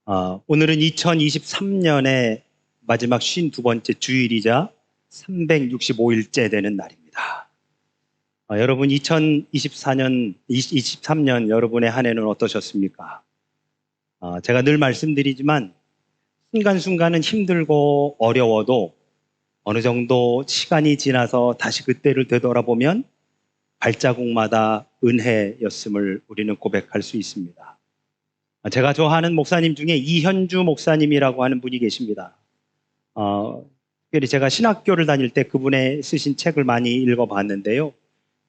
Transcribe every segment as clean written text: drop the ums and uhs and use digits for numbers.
오늘은 2023년의 마지막 52번째 주일이자 365일째 되는 날입니다. 여러분 2023년 여러분의 한 해는 어떠셨습니까? 제가 늘 말씀드리지만 순간순간은 힘들고 어려워도 어느 정도 시간이 지나서 다시 그때를 되돌아보면 발자국마다 은혜였음을 우리는 고백할 수 있습니다. 제가 좋아하는 목사님 중에 이현주 목사님이라고 하는 분이 계십니다. 특별히 제가 신학교를 다닐 때 그분의 쓰신 책을 많이 읽어봤는데요.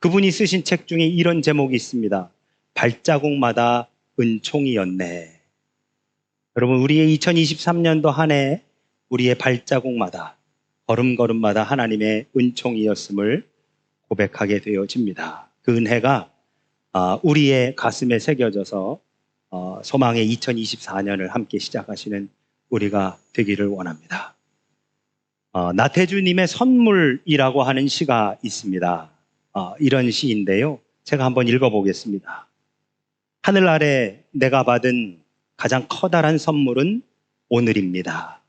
그분이 쓰신 책 중에 이런 제목이 있습니다. 발자국마다 은총이었네. 여러분, 우리의 2023년도 한 해 우리의 발자국마다 걸음걸음마다 하나님의 은총이었음을 고백하게 되어집니다. 그 은혜가 우리의 가슴에 새겨져서 소망의 2024년을 함께 시작하시는 우리가 되기를 원합니다. 나태주님의 선물이라고 하는 시가 있습니다. 이런 시인데요. 제가 한번 읽어보겠습니다. 하늘 아래 내가 받은 가장 커다란 선물은 오늘입니다.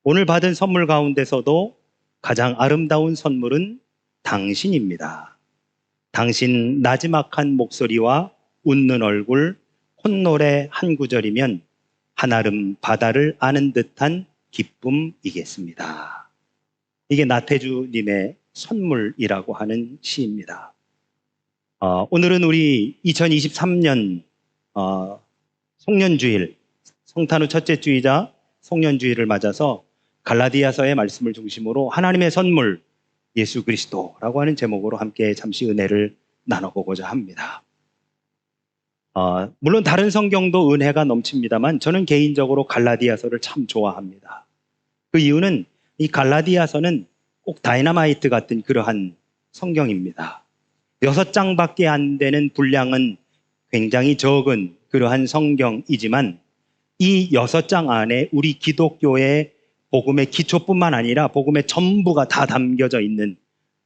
오늘 받은 선물 가운데서도 가장 아름다운 선물은 당신입니다. 당신 나지막한 목소리와 웃는 얼굴, 콧노래 한 구절이면 한아름 바다를 아는 듯한 기쁨이겠습니다. 이게 나태주님의 선물이라고 하는 시입니다. 오늘은 우리 2023년 송년주일, 성탄 후 첫째 주이자 송년주일을 맞아서 갈라디아서의 말씀을 중심으로 하나님의 선물 예수 그리스도라고 하는 제목으로 함께 잠시 은혜를 나눠보고자 합니다. 물론 다른 성경도 은혜가 넘칩니다만 저는 개인적으로 갈라디아서를 참 좋아합니다. 그 이유는 이 갈라디아서는 꼭 다이너마이트 같은 그러한 성경입니다. 6장밖에 안 되는 분량은 굉장히 적은 그러한 성경이지만 이 6장 안에 우리 기독교의 복음의 기초뿐만 아니라 복음의 전부가 다 담겨져 있는,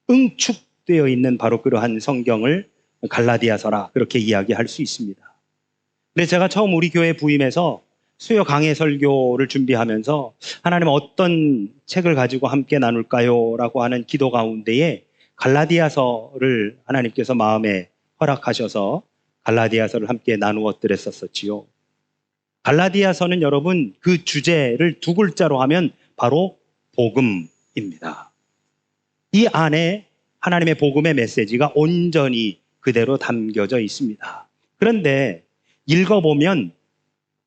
응축되어 있는 바로 그러한 성경을 갈라디아서라 그렇게 이야기할 수 있습니다. 근데 제가 처음 우리 교회 부임해서 수요 강해 설교를 준비하면서 하나님 어떤 책을 가지고 함께 나눌까요? 라고 하는 기도 가운데에 갈라디아서를 하나님께서 마음에 허락하셔서 갈라디아서를 함께 나누어 드렸었지요. 갈라디아서는 여러분 그 주제를 두 글자로 하면 바로 복음입니다. 이 안에 하나님의 복음의 메시지가 온전히 그대로 담겨져 있습니다. 그런데 읽어보면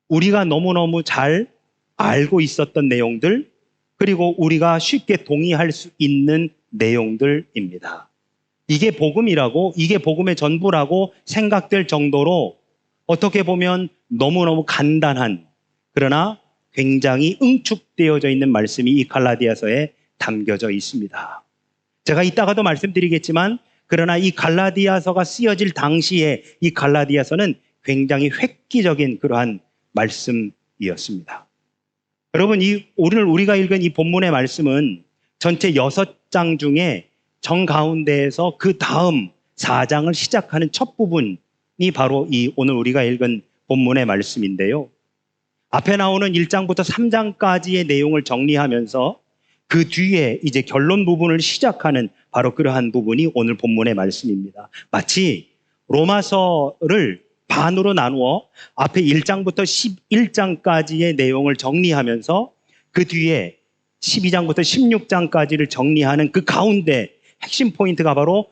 우리가 너무너무 잘 알고 있었던 내용들, 그리고 우리가 쉽게 동의할 수 있는 내용들입니다. 이게 복음이라고, 이게 복음의 전부라고 생각될 정도로 어떻게 보면 너무너무 간단한, 그러나 굉장히 응축되어져 있는 말씀이 이 갈라디아서에 담겨져 있습니다. 제가 이따가도 말씀드리겠지만, 그러나 이 갈라디아서가 쓰여질 당시에 이 갈라디아서는 굉장히 획기적인 그러한 말씀이었습니다. 여러분, 오늘 우리가 읽은 이 본문의 말씀은 전체 6장 중에 정가운데에서 그 다음 4장을 시작하는 첫 부분이 바로 이 오늘 우리가 읽은 본문의 말씀인데요. 앞에 나오는 1장부터 3장까지의 내용을 정리하면서 그 뒤에 이제 결론 부분을 시작하는 바로 그러한 부분이 오늘 본문의 말씀입니다. 마치 로마서를 반으로 나누어 앞에 1장부터 11장까지의 내용을 정리하면서 그 뒤에 12장부터 16장까지를 정리하는 그 가운데 핵심 포인트가 바로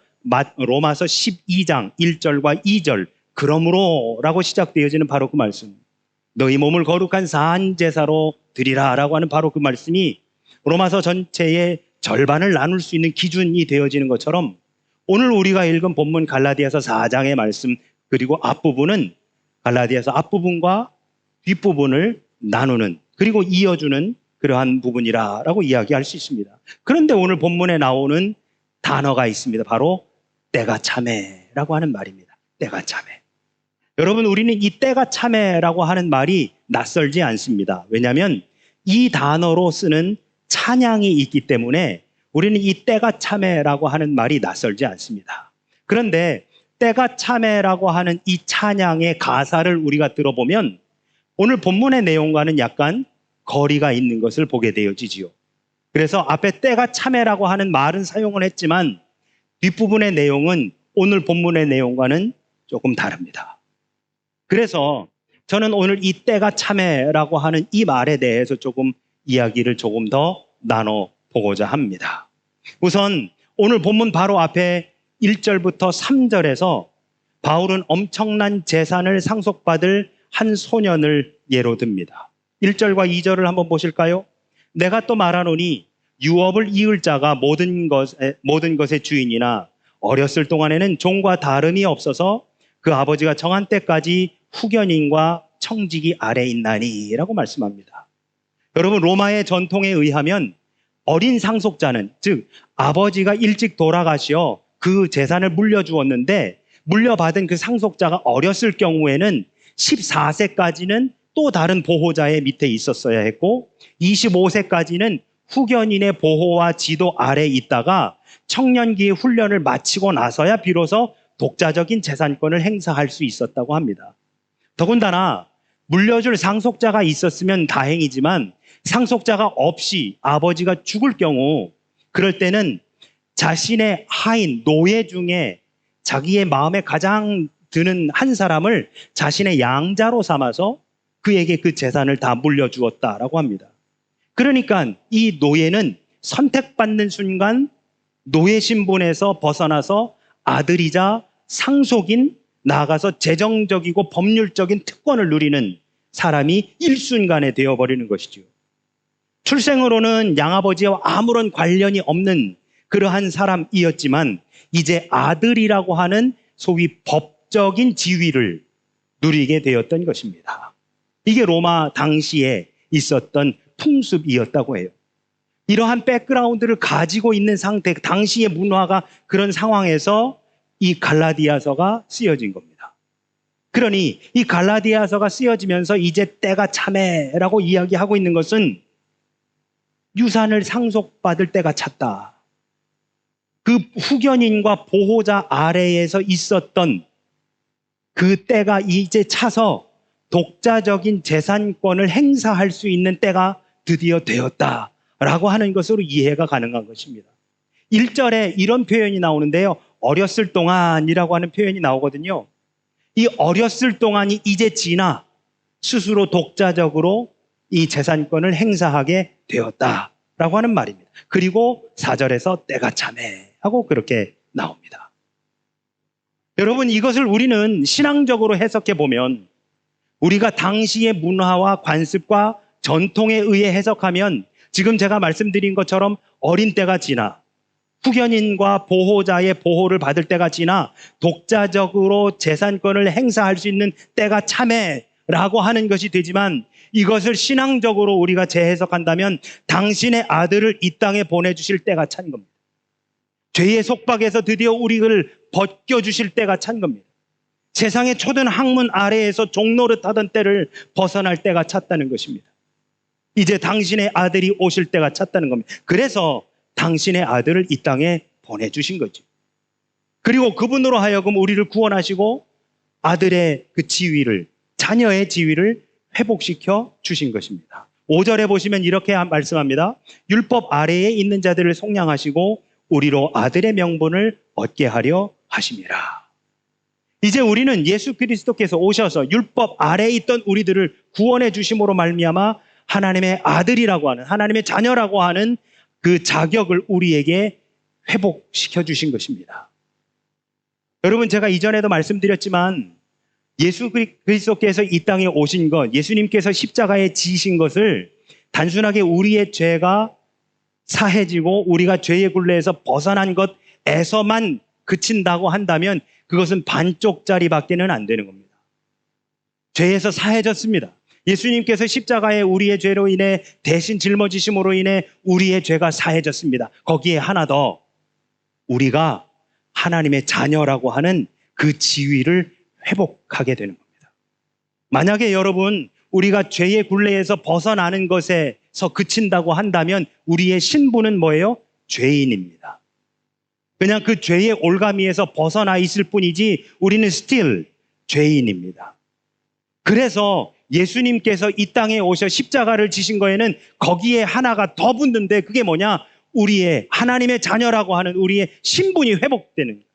로마서 12장 1절과 2절, 그러므로 라고 시작되어지는 바로 그 말씀. 너희 몸을 거룩한 산 제사로 드리라 라고 하는 바로 그 말씀이 로마서 전체의 절반을 나눌 수 있는 기준이 되어지는 것처럼 오늘 우리가 읽은 본문 갈라디아서 4장의 말씀, 그리고 앞부분은 갈라디아서 앞부분과 뒷부분을 나누는, 그리고 이어주는 그러한 부분이라고 이야기할 수 있습니다. 그런데 오늘 본문에 나오는 단어가 있습니다. 바로 때가 참에라고 하는 말입니다. 때가 참에. 여러분, 우리는 이 때가 참에라고 하는 말이 낯설지 않습니다. 왜냐하면 이 단어로 쓰는 찬양이 있기 때문에 우리는 이 때가 참에라고 하는 말이 낯설지 않습니다. 그런데 때가 참에라고 하는 이 찬양의 가사를 우리가 들어보면 오늘 본문의 내용과는 약간 거리가 있는 것을 보게 되어지지요. 그래서 앞에 때가 참회라고 하는 말은 사용을 했지만 뒷부분의 내용은 오늘 본문의 내용과는 조금 다릅니다. 그래서 저는 오늘 이 때가 참회라고 하는 이 말에 대해서 조금 이야기를 조금 더 나눠보고자 합니다. 우선 오늘 본문 바로 앞에 1절부터 3절에서 바울은 엄청난 재산을 상속받을 한 소년을 예로 듭니다. 1절과 2절을 한번 보실까요? 내가 또 말하노니 유업을 이을 자가 모든 것의 주인이나 어렸을 동안에는 종과 다름이 없어서 그 아버지가 정한 때까지 후견인과 청지기 아래 있나니 라고 말씀합니다. 여러분, 로마의 전통에 의하면 어린 상속자는, 즉 아버지가 일찍 돌아가시어 그 재산을 물려주었는데 물려받은 그 상속자가 어렸을 경우에는 14세까지는 또 다른 보호자의 밑에 있었어야 했고 25세까지는 후견인의 보호와 지도 아래 있다가 청년기의 훈련을 마치고 나서야 비로소 독자적인 재산권을 행사할 수 있었다고 합니다. 더군다나 물려줄 상속자가 있었으면 다행이지만 상속자가 없이 아버지가 죽을 경우 그럴 때는 자신의 하인, 노예 중에 자기의 마음에 가장 드는 한 사람을 자신의 양자로 삼아서 그에게 그 재산을 다 물려주었다라고 합니다. 그러니까 이 노예는 선택받는 순간 노예 신분에서 벗어나서 아들이자 상속인, 나아가서 재정적이고 법률적인 특권을 누리는 사람이 일순간에 되어버리는 것이죠. 출생으로는 양아버지와 아무런 관련이 없는 그러한 사람이었지만 이제 아들이라고 하는 소위 법적인 지위를 누리게 되었던 것입니다. 이게 로마 당시에 있었던 풍습이었다고 해요. 이러한 백그라운드를 가지고 있는 상태, 당시의 문화가 그런 상황에서 이 갈라디아서가 쓰여진 겁니다. 그러니 이 갈라디아서가 쓰여지면서 이제 때가 참해라고 이야기하고 있는 것은 유산을 상속받을 때가 찼다. 그 후견인과 보호자 아래에서 있었던 그 때가 이제 차서 독자적인 재산권을 행사할 수 있는 때가 드디어 되었다라고 하는 것으로 이해가 가능한 것입니다. 1절에 이런 표현이 나오는데요. 어렸을 동안이라고 하는 표현이 나오거든요. 이 어렸을 동안이 이제 지나 스스로 독자적으로 이 재산권을 행사하게 되었다라고 하는 말입니다. 그리고 4절에서 때가 참해 하고 그렇게 나옵니다. 여러분, 이것을 우리는 신앙적으로 해석해 보면 우리가 당시의 문화와 관습과 전통에 의해 해석하면 지금 제가 말씀드린 것처럼 어린 때가 지나 후견인과 보호자의 보호를 받을 때가 지나 독자적으로 재산권을 행사할 수 있는 때가 참해라고 하는 것이 되지만 이것을 신앙적으로 우리가 재해석한다면 당신의 아들을 이 땅에 보내주실 때가 찬 겁니다. 죄의 속박에서 드디어 우리를 벗겨주실 때가 찬 겁니다. 세상의 초든 학문 아래에서 종노릇하던 때를 벗어날 때가 찼다는 것입니다. 이제 당신의 아들이 오실 때가 찼다는 겁니다. 그래서 당신의 아들을 이 땅에 보내주신 거죠. 그리고 그분으로 하여금 우리를 구원하시고 아들의 그 지위를, 자녀의 지위를 회복시켜 주신 것입니다. 5절에 보시면 이렇게 말씀합니다. 율법 아래에 있는 자들을 속량하시고 우리로 아들의 명분을 얻게 하려 하심이라. 이제 우리는 예수 그리스도께서 오셔서 율법 아래에 있던 우리들을 구원해 주심으로 말미암아 하나님의 아들이라고 하는, 하나님의 자녀라고 하는 그 자격을 우리에게 회복시켜 주신 것입니다. 여러분, 제가 이전에도 말씀드렸지만 예수 그리스도께서 이 땅에 오신 것, 예수님께서 십자가에 지신 것을 단순하게 우리의 죄가 사해지고 우리가 죄의 굴레에서 벗어난 것에서만 그친다고 한다면 그것은 반쪽짜리밖에는 안 되는 겁니다. 죄에서 사해졌습니다. 예수님께서 십자가에 우리의 죄로 인해 대신 짊어지심으로 인해 우리의 죄가 사해졌습니다. 거기에 하나 더, 우리가 하나님의 자녀라고 하는 그 지위를 회복하게 되는 겁니다. 만약에 여러분, 우리가 죄의 굴레에서 벗어나는 것에서 그친다고 한다면 우리의 신분은 뭐예요? 죄인입니다. 그냥 그 죄의 올가미에서 벗어나 있을 뿐이지 우리는 still 죄인입니다. 그래서 예수님께서 이 땅에 오셔 십자가를 지신 거에는 거기에 하나가 더 붙는데 그게 뭐냐? 우리의 하나님의 자녀라고 하는 우리의 신분이 회복되는 거예요.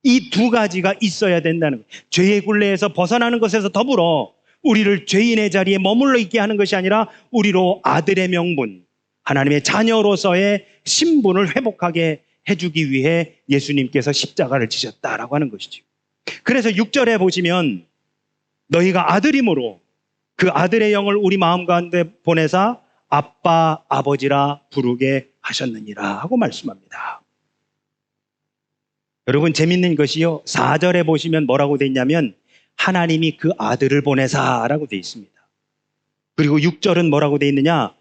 이 두 가지가 있어야 된다는 거예요. 죄의 굴레에서 벗어나는 것에서 더불어 우리를 죄인의 자리에 머물러 있게 하는 것이 아니라 우리로 아들의 명분, 하나님의 자녀로서의 신분을 회복하게 해주기 위해 예수님께서 십자가를 지셨다라고 하는 것이죠. 그래서 6절에 보시면 너희가 아들이므로 그 아들의 영을 우리 마음 가운데 보내사 아빠, 아버지라 부르게 하셨느니라 하고 말씀합니다. 여러분 재밌는 것이요. 4절에 보시면 뭐라고 돼 있냐면 하나님이 그 아들을 보내사라고 돼 있습니다. 그리고 6절은 뭐라고 돼 있느냐?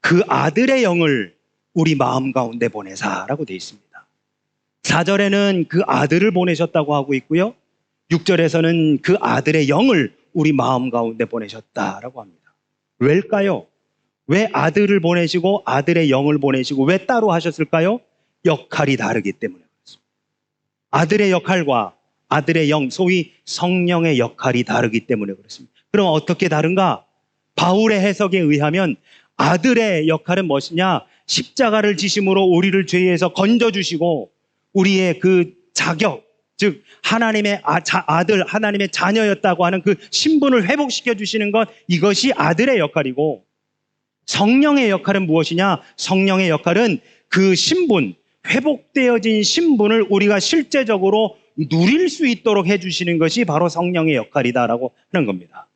그 아들의 영을 우리 마음 가운데 보내사라고 돼 있습니다. 4절에는 그 아들을 보내셨다고 하고 있고요. 6절에서는 그 아들의 영을 우리 마음 가운데 보내셨다라고 합니다. 왜일까요? 왜 아들을 보내시고 아들의 영을 보내시고 왜 따로 하셨을까요? 역할이 다르기 때문에 그렇습니다. 아들의 역할과 아들의 영, 소위 성령의 역할이 다르기 때문에 그렇습니다. 그럼 어떻게 다른가? 바울의 해석에 의하면 아들의 역할은 무엇이냐? 십자가를 지심으로 우리를 죄에서 건져주시고 우리의 그 자격, 즉 하나님의 아들, 하나님의 자녀였다고 하는 그 신분을 회복시켜 주시는 것, 이것이 아들의 역할이고, 성령의 역할은 무엇이냐? 성령의 역할은 그 신분, 회복되어진 신분을 우리가 실제적으로 누릴 수 있도록 해주시는 것이 바로 성령의 역할이다라고 하는 겁니다.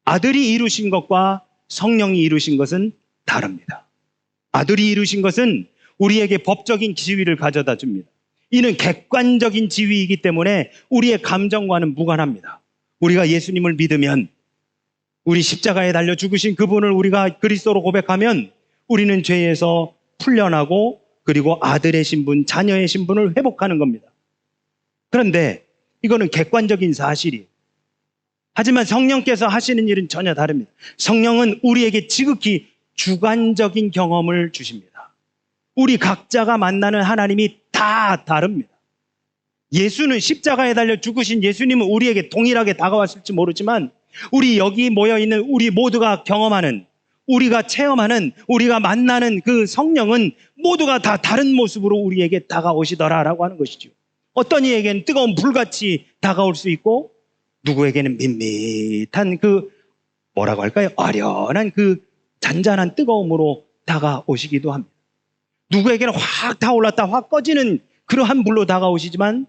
아들이 이루신 것과 성령이 이루신 것은 다릅니다. 아들이 이루신 것은 우리에게 법적인 지위를 가져다 줍니다. 이는 객관적인 지위이기 때문에 우리의 감정과는 무관합니다. 우리가 예수님을 믿으면, 우리 십자가에 달려 죽으신 그분을 우리가 그리스도로 고백하면 우리는 죄에서 풀려나고 그리고 아들의 신분, 자녀의 신분을 회복하는 겁니다. 그런데 이거는 객관적인 사실이에요. 하지만 성령께서 하시는 일은 전혀 다릅니다. 성령은 우리에게 지극히 주관적인 경험을 주십니다. 우리 각자가 만나는 하나님이 다 다릅니다. 예수는 십자가에 달려 죽으신 예수님은 우리에게 동일하게 다가왔을지 모르지만 우리 여기 모여있는 우리 모두가 경험하는, 우리가 체험하는, 우리가 만나는 그 성령은 모두가 다 다른 모습으로 우리에게 다가오시더라라고 하는 것이죠. 어떤 이에게는 뜨거운 불같이 다가올 수 있고 누구에게는 밋밋한 그 뭐라고 할까요? 아련한 그 잔잔한 뜨거움으로 다가오시기도 합니다. 누구에게는 확 타올랐다 확 꺼지는 그러한 불로 다가오시지만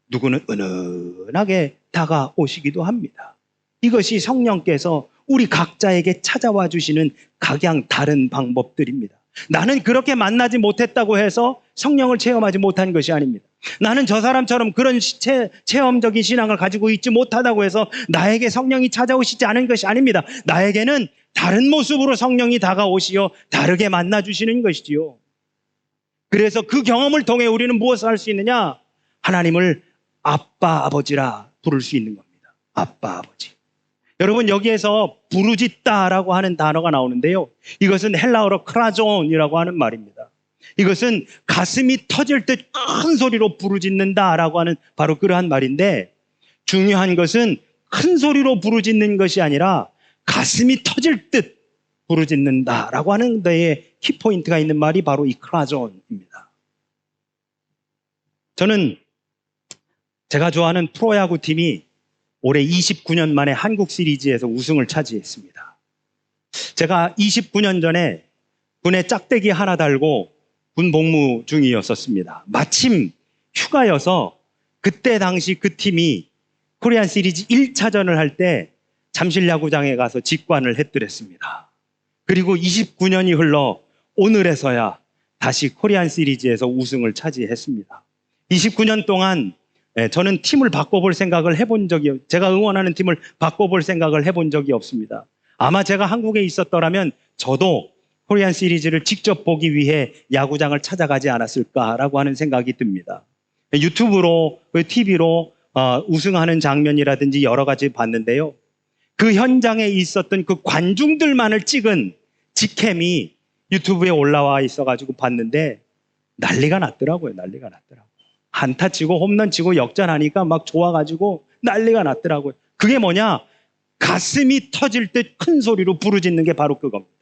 누구는 은은하게 다가오시기도 합니다. 이것이 성령께서 우리 각자에게 찾아와 주시는 각양 다른 방법들입니다. 나는 그렇게 만나지 못했다고 해서 성령을 체험하지 못한 것이 아닙니다. 나는 저 사람처럼 그런 체험적인 신앙을 가지고 있지 못하다고 해서 나에게 성령이 찾아오시지 않은 것이 아닙니다. 나에게는 다른 모습으로 성령이 다가오시어 다르게 만나주시는 것이지요. 그래서 그 경험을 통해 우리는 무엇을 할 수 있느냐? 하나님을 아빠, 아버지라 부를 수 있는 겁니다. 아빠, 아버지. 여러분 여기에서 부르짖다라고 하는 단어가 나오는데요. 이것은 헬라어로 크라존이라고 하는 말입니다. 이것은 가슴이 터질 듯 큰 소리로 부르짖는다라고 하는 바로 그러한 말인데, 중요한 것은 큰 소리로 부르짖는 것이 아니라 가슴이 터질 듯 부르짖는다라고 하는 데에 키포인트가 있는 말이 바로 이 크라존입니다. 저는 제가 좋아하는 프로야구 팀이 올해 29년 만에 한국 시리즈에서 우승을 차지했습니다. 제가 29년 전에 군에 짝대기 하나 달고 군 복무 중이었었습니다. 마침 휴가여서 그때 당시 그 팀이 코리안 시리즈 1차전을 할 때 잠실야구장에 가서 직관을 했더랬습니다. 그리고 29년이 흘러 오늘에서야 다시 코리안 시리즈에서 우승을 차지했습니다. 29년 동안 저는 팀을 바꿔볼 생각을 해본 적이, 제가 응원하는 팀을 바꿔볼 생각을 해본 적이 없습니다. 아마 제가 한국에 있었더라면 저도 코리안 시리즈를 직접 보기 위해 야구장을 찾아가지 않았을까라고 하는 생각이 듭니다. 유튜브로, TV로 우승하는 장면이라든지 여러 가지 봤는데요. 그 현장에 있었던 그 관중들만을 찍은 직캠이 유튜브에 올라와 있어가지고 봤는데 난리가 났더라고요. 난리가 났더라고요. 한타 치고 홈런 치고 역전하니까 막 좋아가지고 난리가 났더라고요. 그게 뭐냐? 가슴이 터질 듯 큰 소리로 부르짖는 게 바로 그겁니다.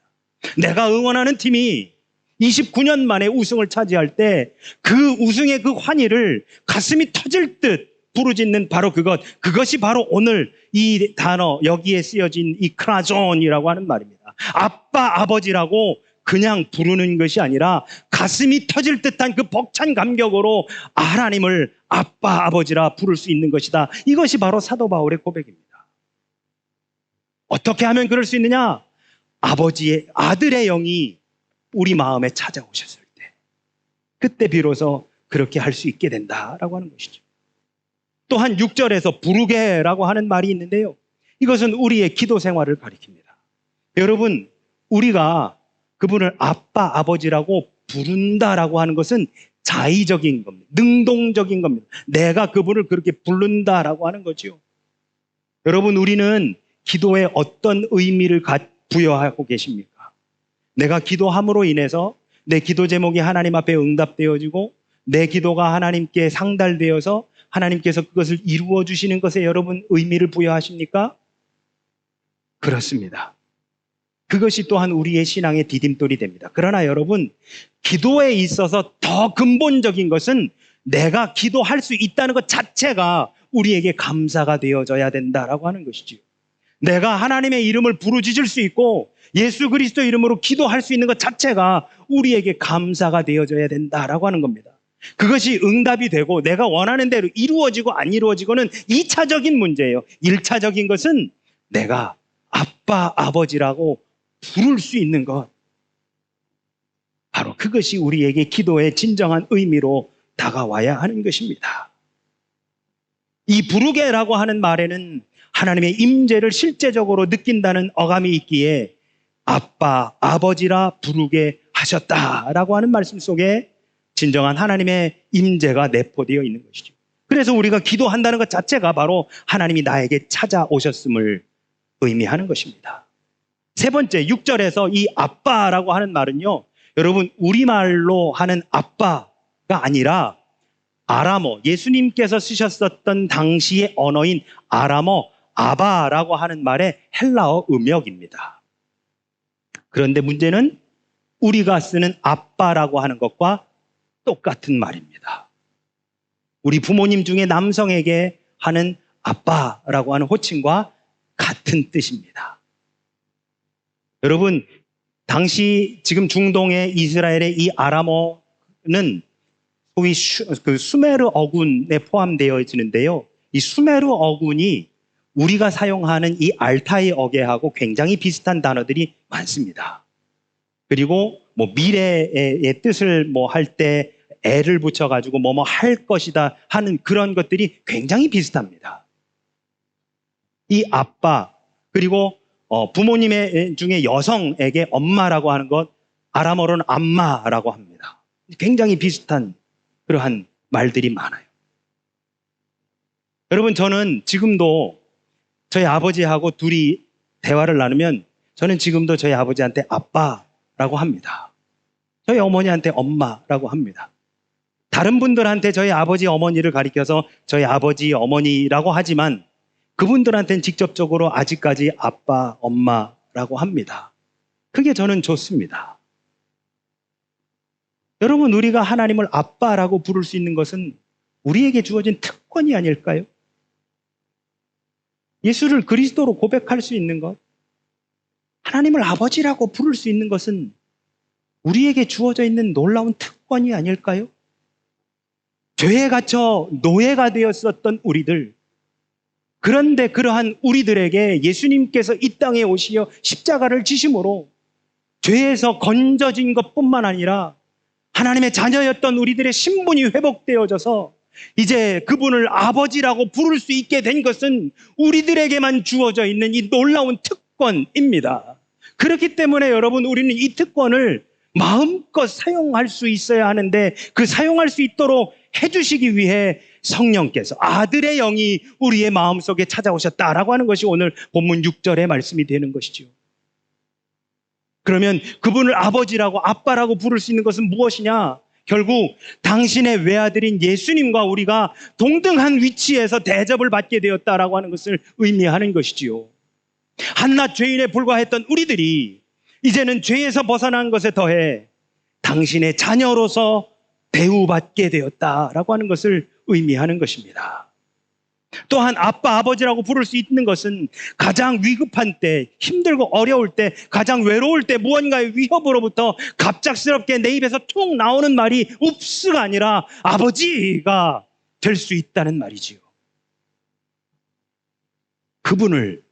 내가 응원하는 팀이 29년 만에 우승을 차지할 때 그 우승의 그 환희를 가슴이 터질 듯 부르짖는 바로 그것이 바로 오늘 이 단어 여기에 쓰여진 이 크라존이라고 하는 말입니다. 아빠, 아버지라고 그냥 부르는 것이 아니라 가슴이 터질 듯한 그 벅찬 감격으로 하나님을 아빠, 아버지라 부를 수 있는 것이다. 이것이 바로 사도 바울의 고백입니다. 어떻게 하면 그럴 수 있느냐? 아버지의 아들의 영이 우리 마음에 찾아오셨을 때 그때 비로소 그렇게 할 수 있게 된다라고 하는 것이죠. 또한 6절에서 부르게라고 하는 말이 있는데요. 이것은 우리의 기도 생활을 가리킵니다. 여러분, 우리가 그분을 아빠, 아버지라고 부른다라고 하는 것은 자의적인 겁니다. 능동적인 겁니다. 내가 그분을 그렇게 부른다라고 하는 거죠. 여러분, 우리는 기도에 어떤 의미를 부여하고 계십니까? 내가 기도함으로 인해서 내 기도 제목이 하나님 앞에 응답되어지고 내 기도가 하나님께 상달되어서 하나님께서 그것을 이루어 주시는 것에 여러분 의미를 부여하십니까? 그렇습니다. 그것이 또한 우리의 신앙의 디딤돌이 됩니다. 그러나 여러분, 기도에 있어서 더 근본적인 것은 내가 기도할 수 있다는 것 자체가 우리에게 감사가 되어져야 된다라고 하는 것이지요. 내가 하나님의 이름을 부르짖을 수 있고 예수 그리스도 이름으로 기도할 수 있는 것 자체가 우리에게 감사가 되어져야 된다라고 하는 겁니다. 그것이 응답이 되고 내가 원하는 대로 이루어지고 안 이루어지고는 2차적인 문제예요. 1차적인 것은 내가 아빠, 아버지라고 부를 수 있는 것. 바로 그것이 우리에게 기도의 진정한 의미로 다가와야 하는 것입니다. 이 부르게라고 하는 말에는 하나님의 임재를 실제적으로 느낀다는 어감이 있기에 아빠, 아버지라 부르게 하셨다라고 하는 말씀 속에 진정한 하나님의 임재가 내포되어 있는 것이죠. 그래서 우리가 기도한다는 것 자체가 바로 하나님이 나에게 찾아오셨음을 의미하는 것입니다. 세 번째, 6절에서 이 아빠라고 하는 말은요, 여러분 우리말로 하는 아빠가 아니라 아람어, 예수님께서 쓰셨었던 당시의 언어인 아람어 아바라고 하는 말의 헬라어 음역입니다. 그런데 문제는 우리가 쓰는 아빠라고 하는 것과 똑같은 말입니다. 우리 부모님 중에 남성에게 하는 아빠라고 하는 호칭과 같은 뜻입니다. 여러분, 당시 지금 중동의 이스라엘의 이 아람어는 소위 수메르 어군에 포함되어 있는데요. 이 수메르 어군이 우리가 사용하는 이 알타이 어게하고 굉장히 비슷한 단어들이 많습니다. 그리고 미래의 뜻을 할 때 애를 붙여가지고 할 것이다 하는 그런 것들이 굉장히 비슷합니다. 이 아빠, 그리고 부모님 중에 여성에게 엄마라고 하는 것, 아람어로는 암마라고 합니다. 굉장히 비슷한 그러한 말들이 많아요. 여러분, 저는 지금도 저희 아버지하고 둘이 대화를 나누면 저는 지금도 저희 아버지한테 아빠라고 합니다. 저희 어머니한테 엄마라고 합니다. 다른 분들한테 저희 아버지, 어머니를 가리켜서 저희 아버지, 어머니라고 하지만 그분들한테는 직접적으로 아직까지 아빠, 엄마라고 합니다. 그게 저는 좋습니다. 여러분, 우리가 하나님을 아빠라고 부를 수 있는 것은 우리에게 주어진 특권이 아닐까요? 예수를 그리스도로 고백할 수 있는 것, 하나님을 아버지라고 부를 수 있는 것은 우리에게 주어져 있는 놀라운 특권이 아닐까요? 죄에 갇혀 노예가 되었었던 우리들, 그런데 그러한 우리들에게 예수님께서 이 땅에 오시어 십자가를 지심으로 죄에서 건져진 것뿐만 아니라 하나님의 자녀였던 우리들의 신분이 회복되어져서 이제 그분을 아버지라고 부를 수 있게 된 것은 우리들에게만 주어져 있는 이 놀라운 특권입니다. 그렇기 때문에 여러분, 우리는 이 특권을 마음껏 사용할 수 있어야 하는데 그 사용할 수 있도록 해주시기 위해 성령께서 아들의 영이 우리의 마음속에 찾아오셨다라고 하는 것이 오늘 본문 6절의 말씀이 되는 것이죠. 그러면 그분을 아버지라고 아빠라고 부를 수 있는 것은 무엇이냐? 결국 당신의 외아들인 예수님과 우리가 동등한 위치에서 대접을 받게 되었다라고 하는 것을 의미하는 것이지요. 한낱 죄인에 불과했던 우리들이 이제는 죄에서 벗어난 것에 더해 당신의 자녀로서 대우받게 되었다라고 하는 것을 의미하는 것입니다. 또한 아빠, 아버지라고 부를 수 있는 것은 가장 위급한 때, 힘들고 어려울 때, 가장 외로울 때 무언가의 위협으로부터 갑작스럽게 내 입에서 툭 나오는 말이 읍스가 아니라 아버지가 될 수 있다는 말이지요. 그분을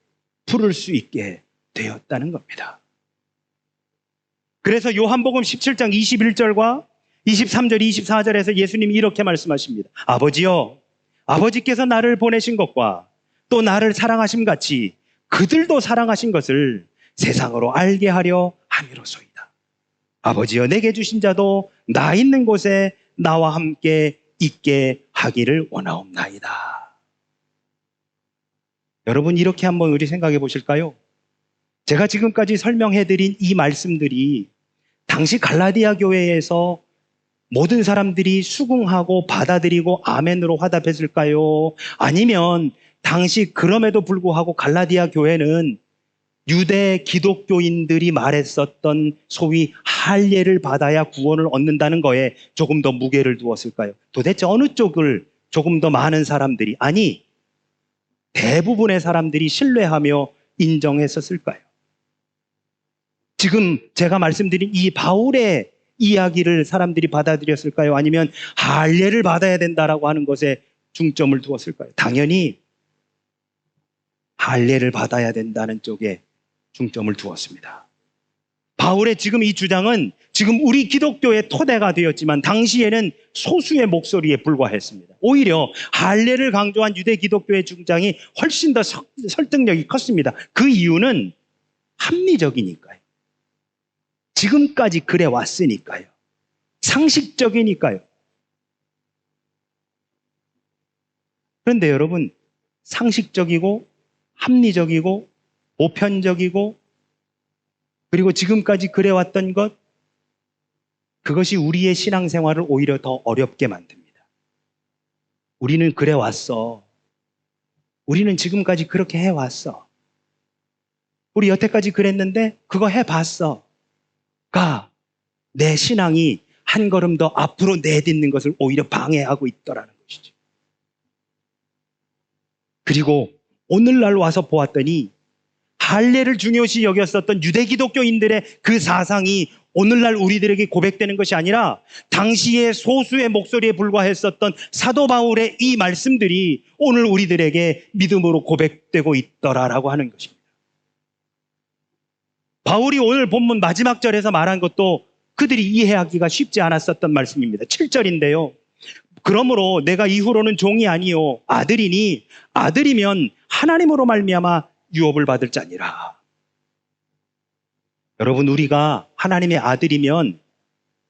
부를 수 있게 되었다는 겁니다. 그래서 요한복음 17장 21절과 23절, 24절에서 예수님이 이렇게 말씀하십니다. 아버지여, 아버지께서 나를 보내신 것과 또 나를 사랑하심 같이 그들도 사랑하신 것을 세상으로 알게 하려 함이로소이다. 아버지여, 내게 주신 자도 나 있는 곳에 나와 함께 있게 하기를 원하옵나이다. 여러분, 이렇게 한번 우리 생각해 보실까요? 제가 지금까지 설명해드린 이 말씀들이 당시 갈라디아 교회에서 모든 사람들이 수긍하고 받아들이고 아멘으로 화답했을까요? 아니면 당시 그럼에도 불구하고 갈라디아 교회는 유대 기독교인들이 말했었던 소위 할례를 받아야 구원을 얻는다는 거에 조금 더 무게를 두었을까요? 도대체 어느 쪽을 조금 더 많은 사람들이, 아니 대부분의 사람들이 신뢰하며 인정했었을까요? 지금 제가 말씀드린 이 바울의 이야기를 사람들이 받아들였을까요? 아니면 할례를 받아야 된다라고 하는 것에 중점을 두었을까요? 당연히 할례를 받아야 된다는 쪽에 중점을 두었습니다. 바울의 지금 이 주장은 지금 우리 기독교의 토대가 되었지만 당시에는 소수의 목소리에 불과했습니다. 오히려 할례를 강조한 유대 기독교의 주장이 훨씬 더 설득력이 컸습니다. 그 이유는 합리적이니까요. 지금까지 그래 왔으니까요. 상식적이니까요. 그런데 여러분, 상식적이고 합리적이고 보편적이고 그리고 지금까지 그래 왔던 것, 그것이 우리의 신앙생활을 오히려 더 어렵게 만듭니다. 우리는 그래 왔어. 우리는 지금까지 그렇게 해왔어. 우리 여태까지 그랬는데 그거 해봤어. 가 내 신앙이 한 걸음 더 앞으로 내딛는 것을 오히려 방해하고 있더라는 것이죠. 그리고 오늘날 와서 보았더니 할례를 중요시 여겼었던 유대 기독교인들의 그 사상이 오늘날 우리들에게 고백되는 것이 아니라 당시의 소수의 목소리에 불과했었던 사도 바울의 이 말씀들이 오늘 우리들에게 믿음으로 고백되고 있더라라고 하는 것입니다. 바울이 오늘 본문 마지막 절에서 말한 것도 그들이 이해하기가 쉽지 않았었던 말씀입니다. 7절인데요. 그러므로 내가 이후로는 종이 아니요 아들이니 아들이면 하나님으로 말미암아 유업을 받을 자니라. 여러분, 우리가 하나님의 아들이면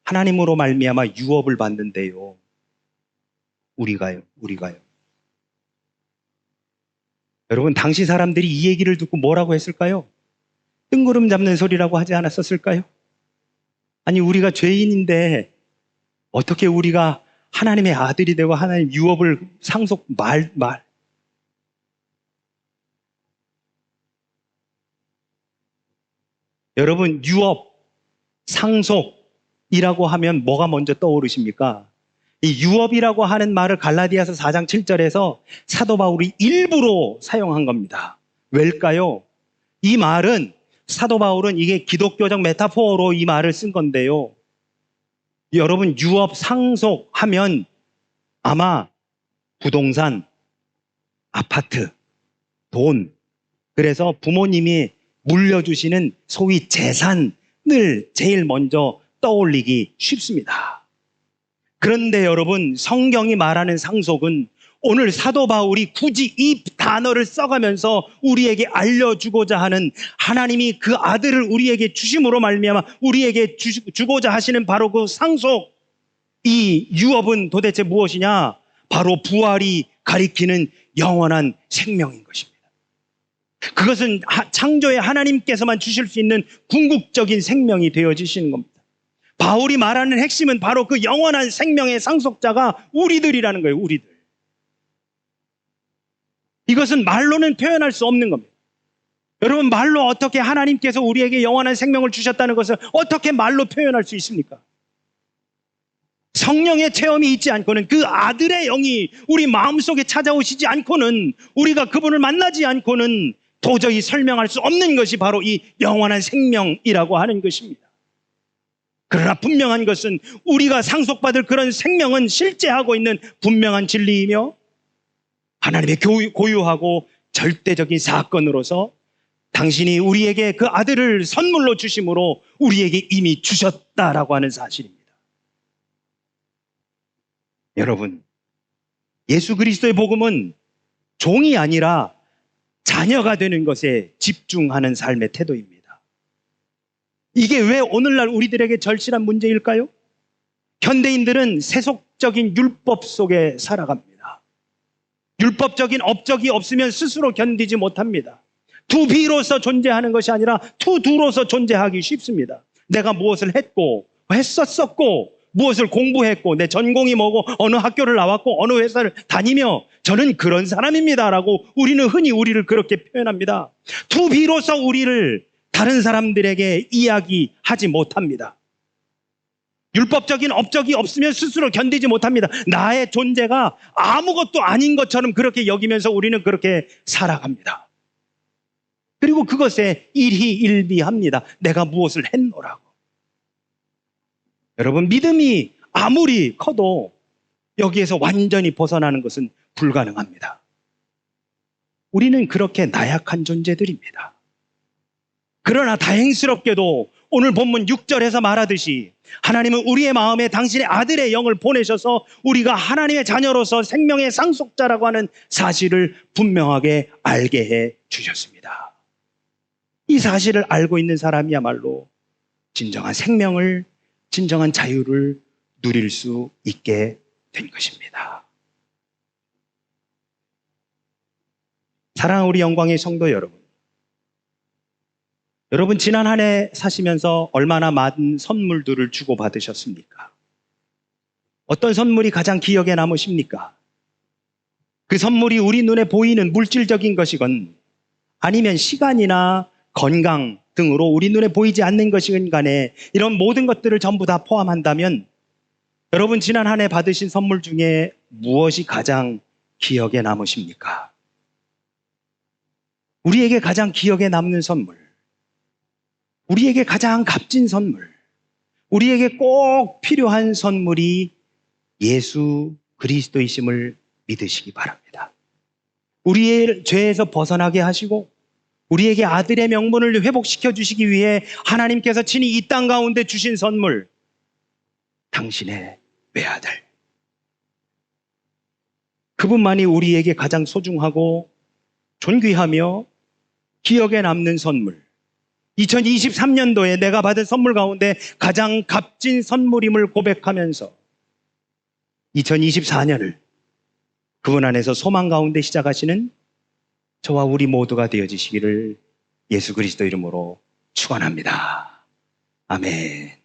하나님으로 말미암아 유업을 받는데요. 우리가요. 여러분, 당시 사람들이 이 얘기를 듣고 뭐라고 했을까요? 뜬구름 잡는 소리라고 하지 않았었을까요? 아니, 우리가 죄인인데 어떻게 우리가 하나님의 아들이 되고 하나님 유업을 상속 말. 여러분, 유업, 상속이라고 하면 뭐가 먼저 떠오르십니까? 이 유업이라고 하는 말을 갈라디아서 4장 7절에서 사도 바울이 일부러 사용한 겁니다. 왜일까요? 이 말은 사도 바울은 이게 기독교적 메타포어로 이 말을 쓴 건데요. 여러분, 유업, 상속하면 아마 부동산, 아파트, 돈, 그래서 부모님이 물려주시는 소위 재산을 제일 먼저 떠올리기 쉽습니다. 그런데 여러분, 성경이 말하는 상속은 오늘 사도 바울이 굳이 이 단어를 써가면서 우리에게 알려주고자 하는, 하나님이 그 아들을 우리에게 주심으로 말미암아 우리에게 주고자 하시는 바로 그 상속, 이 유업은 도대체 무엇이냐? 바로 부활이 가리키는 영원한 생명인 것입니다. 그것은 창조의 하나님께서만 주실 수 있는 궁극적인 생명이 되어지시는 겁니다. 바울이 말하는 핵심은 바로 그 영원한 생명의 상속자가 우리들이라는 거예요. 우리들. 이것은 말로는 표현할 수 없는 겁니다. 여러분, 말로 어떻게 하나님께서 우리에게 영원한 생명을 주셨다는 것을 어떻게 말로 표현할 수 있습니까? 성령의 체험이 있지 않고는, 그 아들의 영이 우리 마음속에 찾아오시지 않고는, 우리가 그분을 만나지 않고는 도저히 설명할 수 없는 것이 바로 이 영원한 생명이라고 하는 것입니다. 그러나 분명한 것은 우리가 상속받을 그런 생명은 실제하고 있는 분명한 진리이며, 하나님의 고유하고 절대적인 사건으로서 당신이 우리에게 그 아들을 선물로 주심으로 우리에게 이미 주셨다라고 하는 사실입니다. 여러분, 예수 그리스도의 복음은 종이 아니라 자녀가 되는 것에 집중하는 삶의 태도입니다. 이게 왜 오늘날 우리들에게 절실한 문제일까요? 현대인들은 세속적인 율법 속에 살아갑니다. 율법적인 업적이 없으면 스스로 견디지 못합니다. 투비로서 존재하는 것이 아니라 투두로서 존재하기 쉽습니다. 내가 무엇을 했었고 무엇을 공부했고, 내 전공이 뭐고, 어느 학교를 나왔고, 어느 회사를 다니며 저는 그런 사람입니다라고 우리는 흔히 우리를 그렇게 표현합니다. 투비로서 우리를 다른 사람들에게 이야기하지 못합니다. 율법적인 업적이 없으면 스스로 견디지 못합니다. 나의 존재가 아무것도 아닌 것처럼 그렇게 여기면서 우리는 그렇게 살아갑니다. 그리고 그것에 일희일비합니다. 내가 무엇을 했노라고. 여러분, 믿음이 아무리 커도 여기에서 완전히 벗어나는 것은 불가능합니다. 우리는 그렇게 나약한 존재들입니다. 그러나 다행스럽게도 오늘 본문 6절에서 말하듯이 하나님은 우리의 마음에 당신의 아들의 영을 보내셔서 우리가 하나님의 자녀로서 생명의 상속자라고 하는 사실을 분명하게 알게 해 주셨습니다. 이 사실을 알고 있는 사람이야말로 진정한 생명을, 진정한 자유를 누릴 수 있게 된 것입니다. 사랑하는 우리 영광의 성도 여러분, 여러분 지난 한 해 사시면서 얼마나 많은 선물들을 주고받으셨습니까? 어떤 선물이 가장 기억에 남으십니까? 그 선물이 우리 눈에 보이는 물질적인 것이건 아니면 시간이나 건강 등으로 우리 눈에 보이지 않는 것이건 간에 이런 모든 것들을 전부 다 포함한다면 여러분 지난 한 해 받으신 선물 중에 무엇이 가장 기억에 남으십니까? 우리에게 가장 기억에 남는 선물, 우리에게 가장 값진 선물, 우리에게 꼭 필요한 선물이 예수 그리스도이심을 믿으시기 바랍니다. 우리의 죄에서 벗어나게 하시고 우리에게 아들의 명분을 회복시켜 주시기 위해 하나님께서 친히 이 땅 가운데 주신 선물, 당신의 외아들. 그분만이 우리에게 가장 소중하고 존귀하며 기억에 남는 선물, 2023년도에 내가 받은 선물 가운데 가장 값진 선물임을 고백하면서 2024년을 그분 안에서 소망 가운데 시작하시는 저와 우리 모두가 되어지시기를 예수 그리스도 이름으로 축원합니다. 아멘.